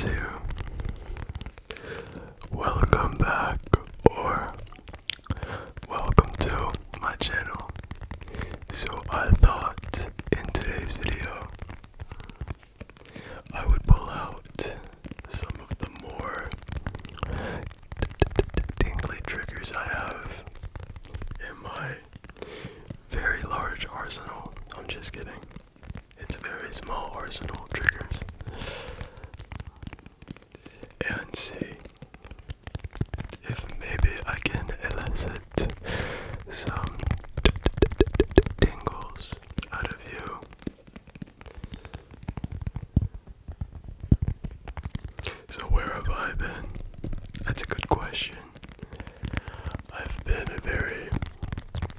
안녕하세요. Welcome back or welcome to my channel. So I thought in today's video I would pull out some of the more tingly triggers I have in my very large arsenal. I'm just kidding. It's a very small arsenal of triggers. And see if maybe I can elicit some tingles out of you. So where have I been? That's a good question. I've been a very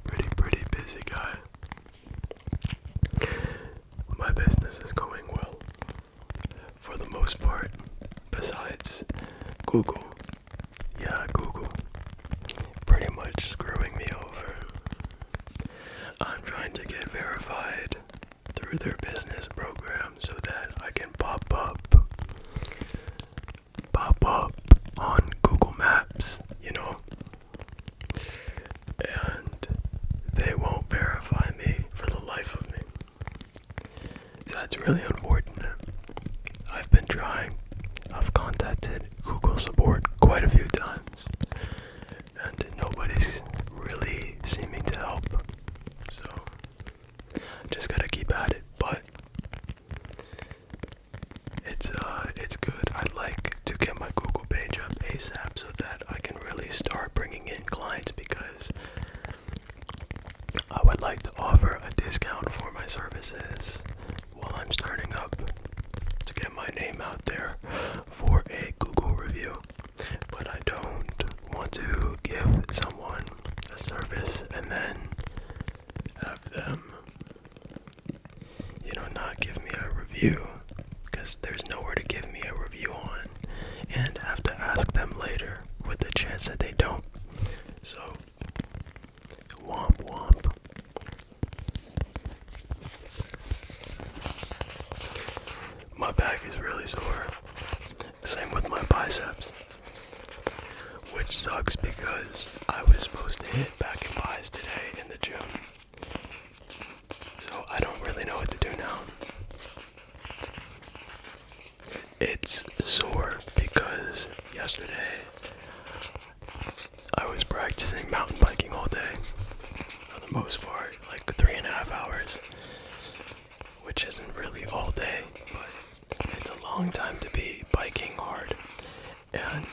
pretty busy guy. My business is going well, for the most part, besides Google. Yeah, Google. Pretty much screwing me over. I'm trying to get verified through their business program so that I can pop up on Google Maps, and they won't verify me for the life of me. So that's really unfortunate. I've contacted Google support quite a few times, and nobody's really seeming to help. So, just gotta keep at it. But it's good. I'd like to get my Google page up ASAP so that I can really start bringing in clients, because I would like to offer a discount for my services while I'm starting up, to get my name out there for a Google review. But I don't want to give someone a service and then have them, not give me a review, because there's nowhere to give me a review on, and have to ask them later with the chance that they don't. So, womp womp. My back is really sore. Same with my biceps. Which sucks because I was supposed to hit back and buys today in the gym. So I don't really know what to do now. It's sore because yesterday I was practicing mountain biking all day. For the most part, like 3.5 hours. Which isn't really all day, but it's a long time to be biking hard. And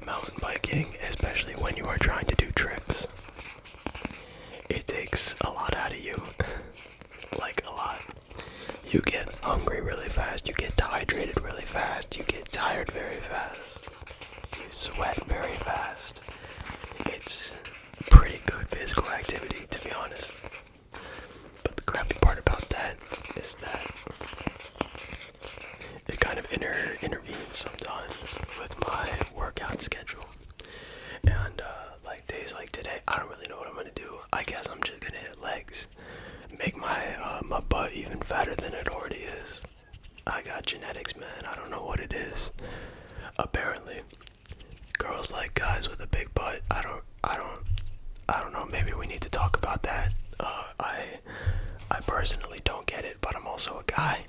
mountain biking, especially when you are trying to do tricks, it takes a lot out of you. Like a lot. You get hungry really fast, you get dehydrated really fast, you get tired very fast, you sweat very fast. It's pretty good physical activity, to be honest. But the crappy part about that is that it kind of intervenes sometimes with my workout schedule. And like days like today, I don't really know what I'm gonna do. I guess I'm just gonna hit legs, make my butt even fatter than it already is. I got genetics, man. I don't know what it is. Apparently, girls like guys with a big butt. I don't know. Maybe we need to talk about that. I personally don't get it, but I'm also a guy,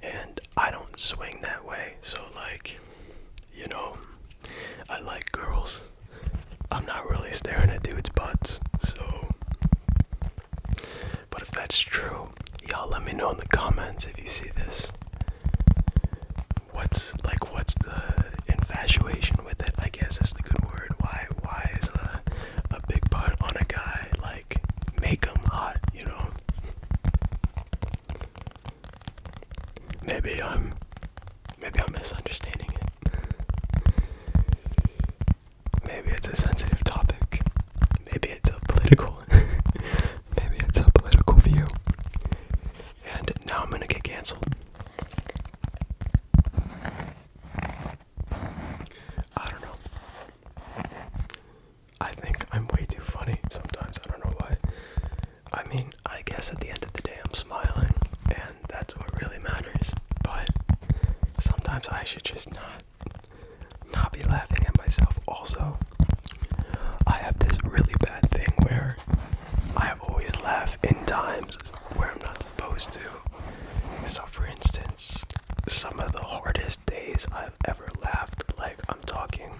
and I don't swing that way. So like, I like girls. I'm not really staring at dudes' butts. So, but if that's true, y'all let me know in the comments if you see this. What's the infatuation with it, I guess is the good word. Why is a big butt on a guy like make him hot, Maybe I'm misunderstanding it. Maybe it's a sensitive topic. Maybe it's a political view. And now I'm gonna get canceled. I don't know. I think I'm way too funny sometimes. I don't know why. I mean, I guess at the end of the day I'm smiling, and that's what really matters. But sometimes I I should just not be laughing at myself. Also, I have this really bad thing where I always laugh in times where I'm not supposed to. So for instance, some of the hardest days I've ever laughed, like I'm talking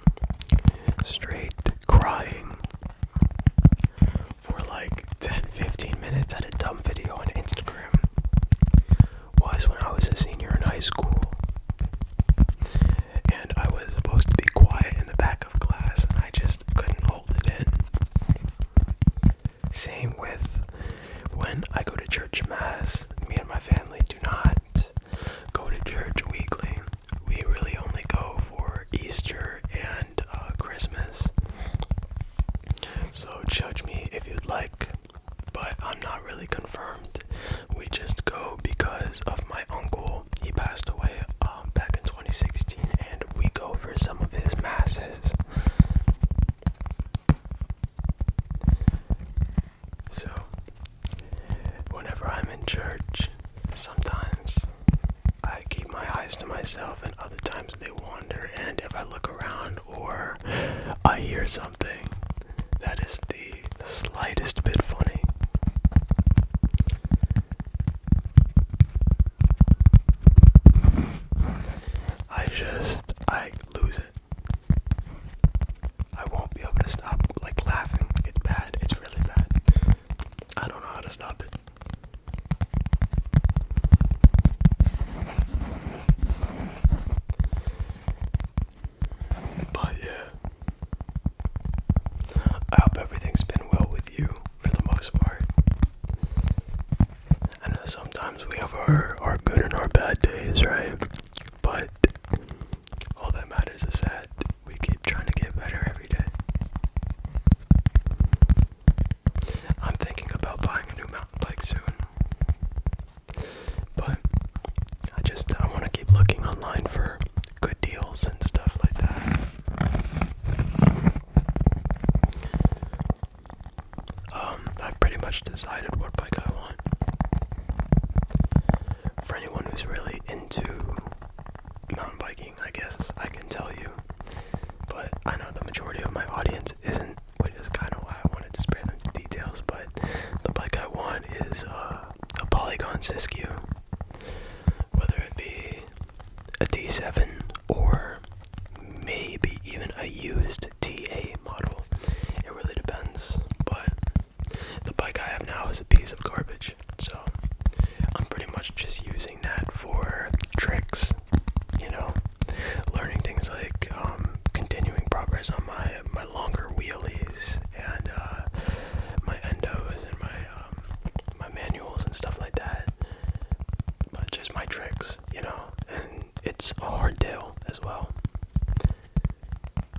straight crying for like 10-15 minutes at a dumb video on Instagram, was when I was a senior in high school. And I was supposed to be quiet in the back of class and I just couldn't hold it in. Same with when I go to church mass. Me and my family do not go to church weekly. We really only go for Easter and Christmas. So judge me if you'd like, but I'm not really confirmed. We just go because of my uncle. He passed away back in 2016, and we go for some of his masses. So whenever I'm in church, sometimes I keep my eyes to myself and other times they wander, and if I look around or I hear something that is the slightest bit funny, I lose it. I won't be able to stop like laughing. It's bad. It's really bad. I don't know how to stop it. But yeah, I hope everything's been well with you for the most part. I know sometimes we have our good and our bad days, right? But all that matters is that we keep trying to get better every day. I'm thinking about buying a new mountain bike soon. But I want to keep looking online for good deals and stuff like that. I've pretty much decided what bike I want. For anyone who's really into mountain biking, I guess I can tell you. But I know the majority of my audience isn't, which is kind of why I wanted to spare them the details. But the bike I want is a Polygon Siskiyou. Whether it be a D7 or maybe even a used TA model. It really depends. But the bike I have now is a piece of garbage. So I'm pretty much just using that for tricks, learning things like continuing progress on my longer wheelies and my endos and my manuals and stuff like that. But just my tricks, and it's a hardtail as well.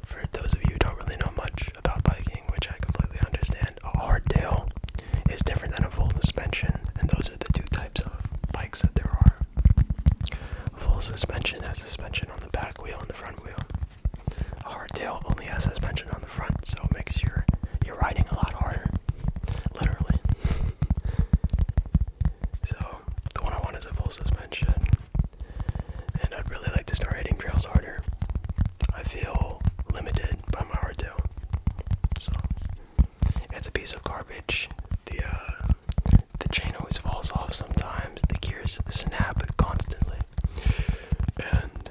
For those of you who don't really know much about biking, which I completely understand, a hardtail is different than a full suspension, and those are the two types of bikes that there are. A full suspension has suspension on the back wheel and the front wheel. A hardtail only has suspension on the front, so it makes your riding a lot harder, literally. So the one I want is a full suspension, and I'd really like to start hitting trails harder. I feel limited by my hardtail, so it's a piece of garbage. The chain always falls off sometimes. The gears snap constantly, and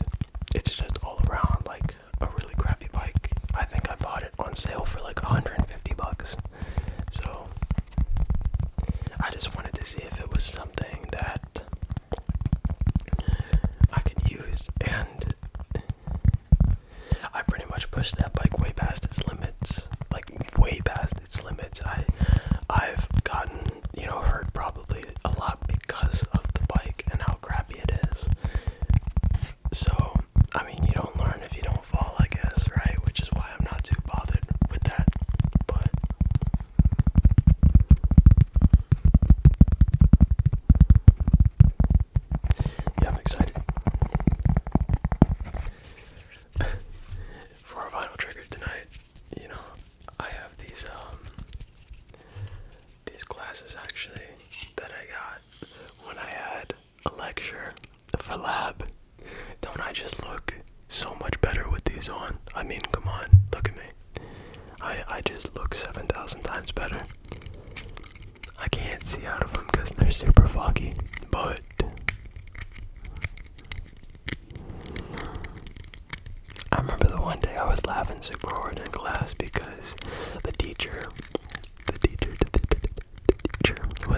it's just all around like a really crappy bike. I think I bought it on sale for like $150. So I just wanted to see if it was something that I could use, and I pretty much pushed that bike way past its limits, like way past its limits. I've gotten, hurt probably a lot because of the bike and how crappy it is. So, you don't learn if you don't fall, I guess, right? Which is why I'm not too bothered with that. But yeah, I'm excited for our vinyl trigger tonight. I have these classes actually that I got when I had a lecture for lab. Don't I just look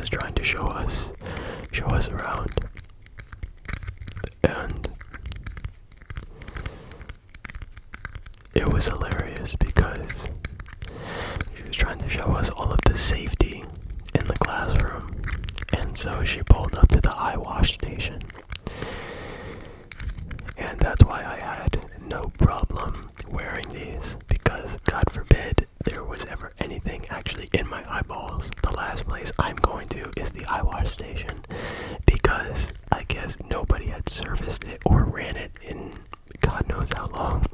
was trying to show us around. And it was hilarious because she was trying to show us all of the safety in the classroom. And so she pulled up to the eye wash station. And that's why I had no problem wearing these, because God forbid there was ever anything actually in my eyeballs. The last place I'm going to is the eye wash station, because I guess nobody had serviced it or ran it in God knows how long.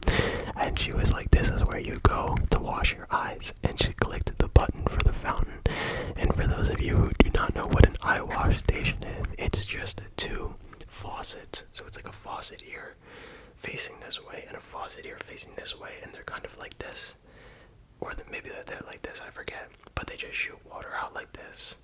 And she was like, this is where you go to wash your eyes. And she clicked the button for the fountain. And for those of you who do not know what an eye wash station is, it's just two faucets. So it's like a faucet here facing this way and a faucet here facing this way, and they're kind of like this, or maybe they're like this, I forget, but they just shoot water out like this,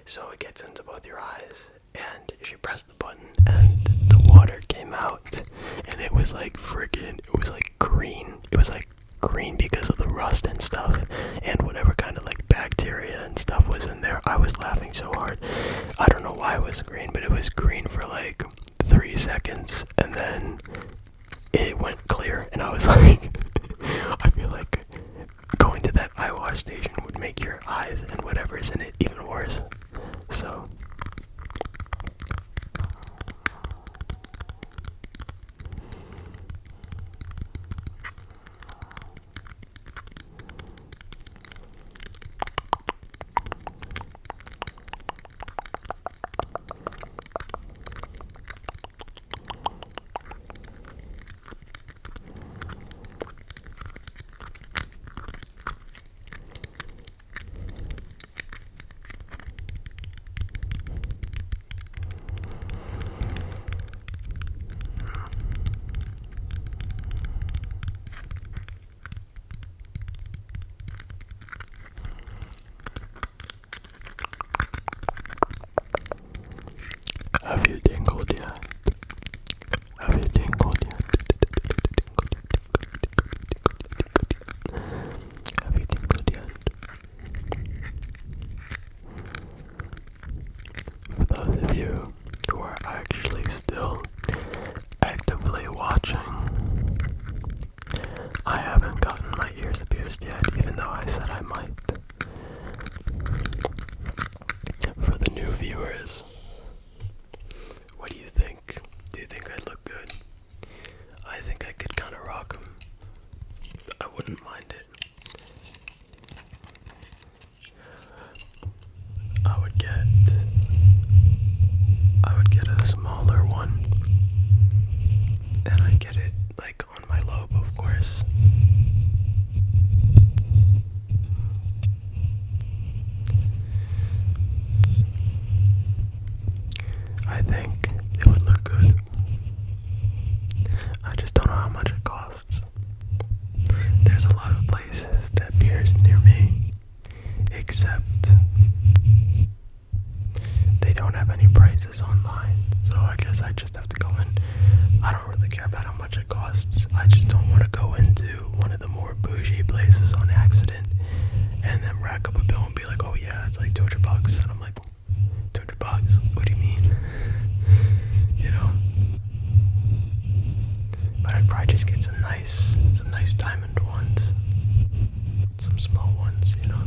so it gets into both your eyes. And she pressed the button and the water came out, and it was like freaking, it was like green. It was like green because of the rust and stuff, and whatever kind of like bacteria and stuff was in there. I was laughing so hard. I don't know why it was green, but it was green for like 3 seconds, and then it went clear, and I was like, I feel like going to that eye wash station would make your eyes and whatever's in it even worse. So have you tingled yet? Have you tingled yet? Have you tingled yet? For those of you who are actually still actively watching, I haven't gotten my ears pierced yet, even though I said I might. For the new viewers, what do you think? Do you think I'd look good? I think I could kind of rock them. I wouldn't mind it. I would get a smaller one, and I'd get it like on my lobe, of course. I think it would look good. I just don't know how much it costs. There's a lot of places that pierce near me, except they don't have any prices online, so I guess I just have to go in. I don't really care about how much it costs. I just don't want to go into one of the more bougie places on accident and then rack up a bill and be like, oh yeah, it's like $200, and I'm like, $200? What do you mean? You know? But I'd probably just get some nice diamond ones, some small ones, you know?